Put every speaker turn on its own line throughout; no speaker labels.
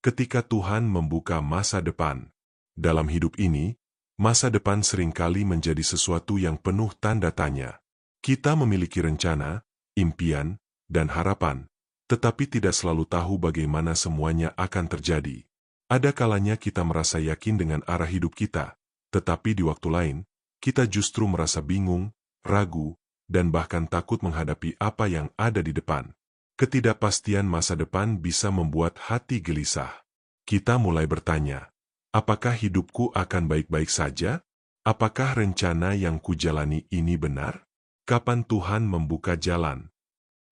Ketika Tuhan membuka masa depan. Dalam hidup ini, masa depan seringkali menjadi sesuatu yang penuh tanda tanya. Kita memiliki rencana, impian, dan harapan, tetapi tidak selalu tahu bagaimana semuanya akan terjadi. Ada kalanya kita merasa yakin dengan arah hidup kita, tetapi di waktu lain, kita justru merasa bingung, ragu, dan bahkan takut menghadapi apa yang ada di depan. Ketidakpastian masa depan bisa membuat hati gelisah. Kita mulai bertanya, apakah hidupku akan baik-baik saja? Apakah rencana yang kujalani ini benar? Kapan Tuhan membuka jalan?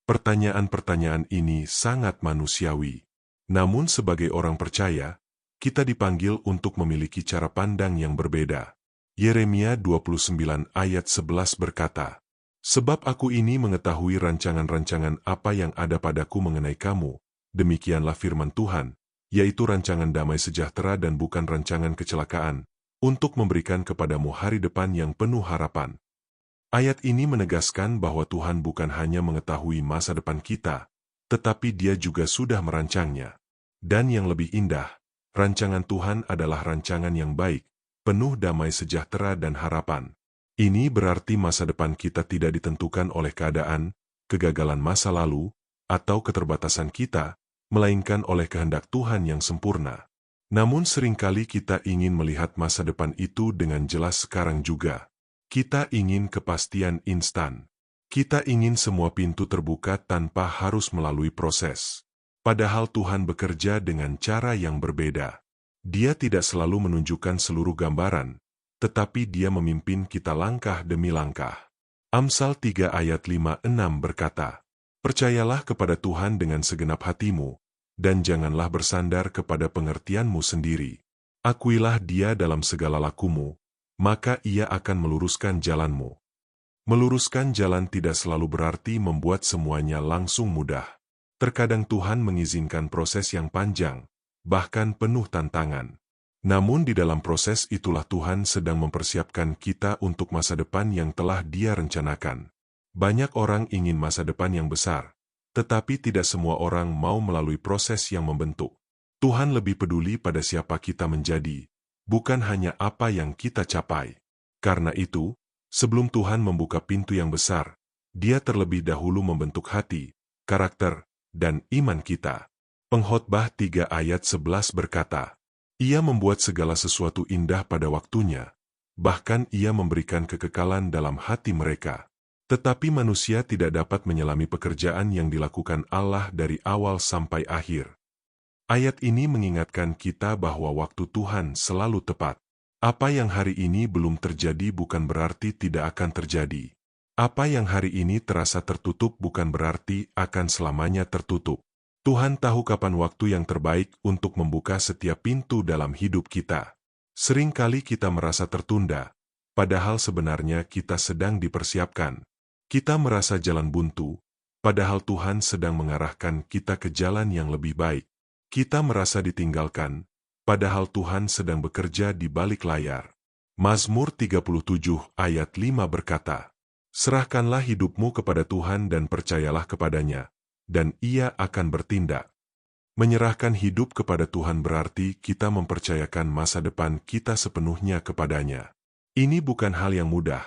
Pertanyaan-pertanyaan ini sangat manusiawi. Namun sebagai orang percaya, kita dipanggil untuk memiliki cara pandang yang berbeda. Yeremia 29 ayat 11 berkata, "Sebab aku ini mengetahui rancangan-rancangan apa yang ada padaku mengenai kamu, demikianlah firman Tuhan, yaitu rancangan damai sejahtera dan bukan rancangan kecelakaan, untuk memberikan kepadamu hari depan yang penuh harapan." Ayat ini menegaskan bahwa Tuhan bukan hanya mengetahui masa depan kita, tetapi Dia juga sudah merancangnya. Dan yang lebih indah, rancangan Tuhan adalah rancangan yang baik, penuh damai sejahtera dan harapan. Ini berarti masa depan kita tidak ditentukan oleh keadaan, kegagalan masa lalu, atau keterbatasan kita, melainkan oleh kehendak Tuhan yang sempurna. Namun seringkali kita ingin melihat masa depan itu dengan jelas sekarang juga. Kita ingin kepastian instan. Kita ingin semua pintu terbuka tanpa harus melalui proses. Padahal Tuhan bekerja dengan cara yang berbeda. Dia tidak selalu menunjukkan seluruh gambaran, tetapi Dia memimpin kita langkah demi langkah. Amsal 3 ayat 5-6 berkata, "Percayalah kepada Tuhan dengan segenap hatimu, dan janganlah bersandar kepada pengertianmu sendiri. Akuilah Dia dalam segala lakumu, maka Ia akan meluruskan jalanmu." Meluruskan jalan tidak selalu berarti membuat semuanya langsung mudah. Terkadang Tuhan mengizinkan proses yang panjang, bahkan penuh tantangan. Namun di dalam proses itulah Tuhan sedang mempersiapkan kita untuk masa depan yang telah Dia rencanakan. Banyak orang ingin masa depan yang besar, tetapi tidak semua orang mau melalui proses yang membentuk. Tuhan lebih peduli pada siapa kita menjadi, bukan hanya apa yang kita capai. Karena itu, sebelum Tuhan membuka pintu yang besar, Dia terlebih dahulu membentuk hati, karakter, dan iman kita. Pengkhotbah 3 ayat 11 berkata, "Ia membuat segala sesuatu indah pada waktunya, bahkan Ia memberikan kekekalan dalam hati mereka." Tetapi manusia tidak dapat menyelami pekerjaan yang dilakukan Allah dari awal sampai akhir. Ayat ini mengingatkan kita bahwa waktu Tuhan selalu tepat. Apa yang hari ini belum terjadi bukan berarti tidak akan terjadi. Apa yang hari ini terasa tertutup bukan berarti akan selamanya tertutup. Tuhan tahu kapan waktu yang terbaik untuk membuka setiap pintu dalam hidup kita. Seringkali kita merasa tertunda, padahal sebenarnya kita sedang dipersiapkan. Kita merasa jalan buntu, padahal Tuhan sedang mengarahkan kita ke jalan yang lebih baik. Kita merasa ditinggalkan, padahal Tuhan sedang bekerja di balik layar. Mazmur 37 ayat 5 berkata, "Serahkanlah hidupmu kepada Tuhan dan percayalah kepadanya, dan Ia akan bertindak." Menyerahkan hidup kepada Tuhan berarti kita mempercayakan masa depan kita sepenuhnya kepadanya. Ini bukan hal yang mudah,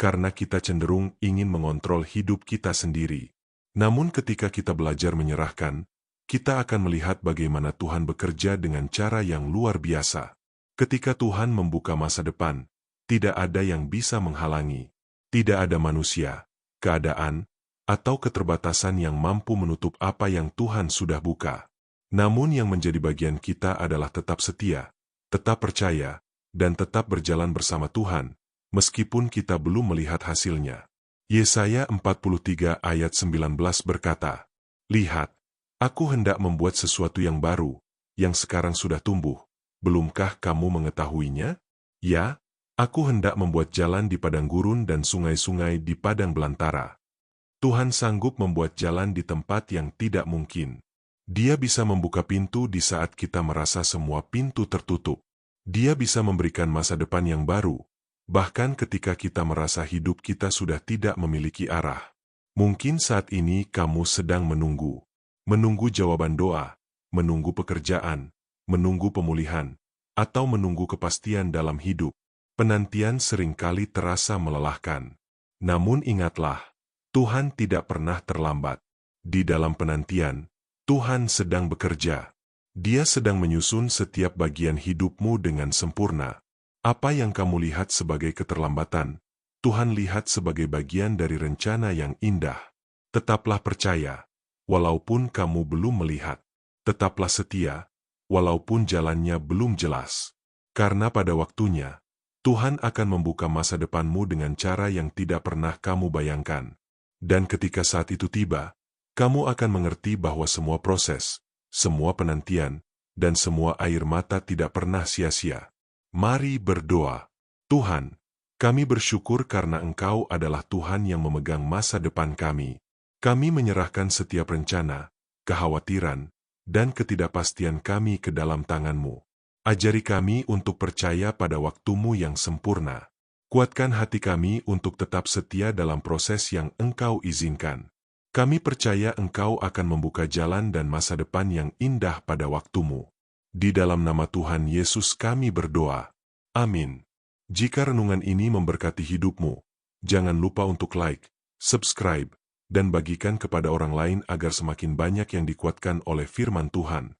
karena kita cenderung ingin mengontrol hidup kita sendiri. Namun ketika kita belajar menyerahkan, kita akan melihat bagaimana Tuhan bekerja dengan cara yang luar biasa. Ketika Tuhan membuka masa depan, tidak ada yang bisa menghalangi. Tidak ada manusia, keadaan, atau keterbatasan yang mampu menutup apa yang Tuhan sudah buka. Namun yang menjadi bagian kita adalah tetap setia, tetap percaya, dan tetap berjalan bersama Tuhan, meskipun kita belum melihat hasilnya. Yesaya 43 ayat 19 berkata, "Lihat, aku hendak membuat sesuatu yang baru, yang sekarang sudah tumbuh. Belumkah kamu mengetahuinya? Ya, aku hendak membuat jalan di padang gurun dan sungai-sungai di padang belantara." Tuhan sanggup membuat jalan di tempat yang tidak mungkin. Dia bisa membuka pintu di saat kita merasa semua pintu tertutup. Dia bisa memberikan masa depan yang baru, bahkan ketika kita merasa hidup kita sudah tidak memiliki arah. Mungkin saat ini kamu sedang menunggu jawaban doa, menunggu pekerjaan, menunggu pemulihan, atau menunggu kepastian dalam hidup, penantian seringkali terasa melelahkan. Namun ingatlah, Tuhan tidak pernah terlambat. Di dalam penantian, Tuhan sedang bekerja. Dia sedang menyusun setiap bagian hidupmu dengan sempurna. Apa yang kamu lihat sebagai keterlambatan, Tuhan lihat sebagai bagian dari rencana yang indah. Tetaplah percaya, walaupun kamu belum melihat. Tetaplah setia, walaupun jalannya belum jelas. Karena pada waktunya, Tuhan akan membuka masa depanmu dengan cara yang tidak pernah kamu bayangkan. Dan ketika saat itu tiba, kamu akan mengerti bahwa semua proses, semua penantian, dan semua air mata tidak pernah sia-sia. Mari berdoa. Tuhan, kami bersyukur karena Engkau adalah Tuhan yang memegang masa depan kami. Kami menyerahkan setiap rencana, kekhawatiran, dan ketidakpastian kami ke dalam tangan-Mu. Ajari kami untuk percaya pada waktu-Mu yang sempurna. Kuatkan hati kami untuk tetap setia dalam proses yang Engkau izinkan. Kami percaya Engkau akan membuka jalan dan masa depan yang indah pada waktu-Mu. Di dalam nama Tuhan Yesus kami berdoa. Amin. Jika renungan ini memberkati hidupmu, jangan lupa untuk like, subscribe, dan bagikan kepada orang lain agar semakin banyak yang dikuatkan oleh firman Tuhan.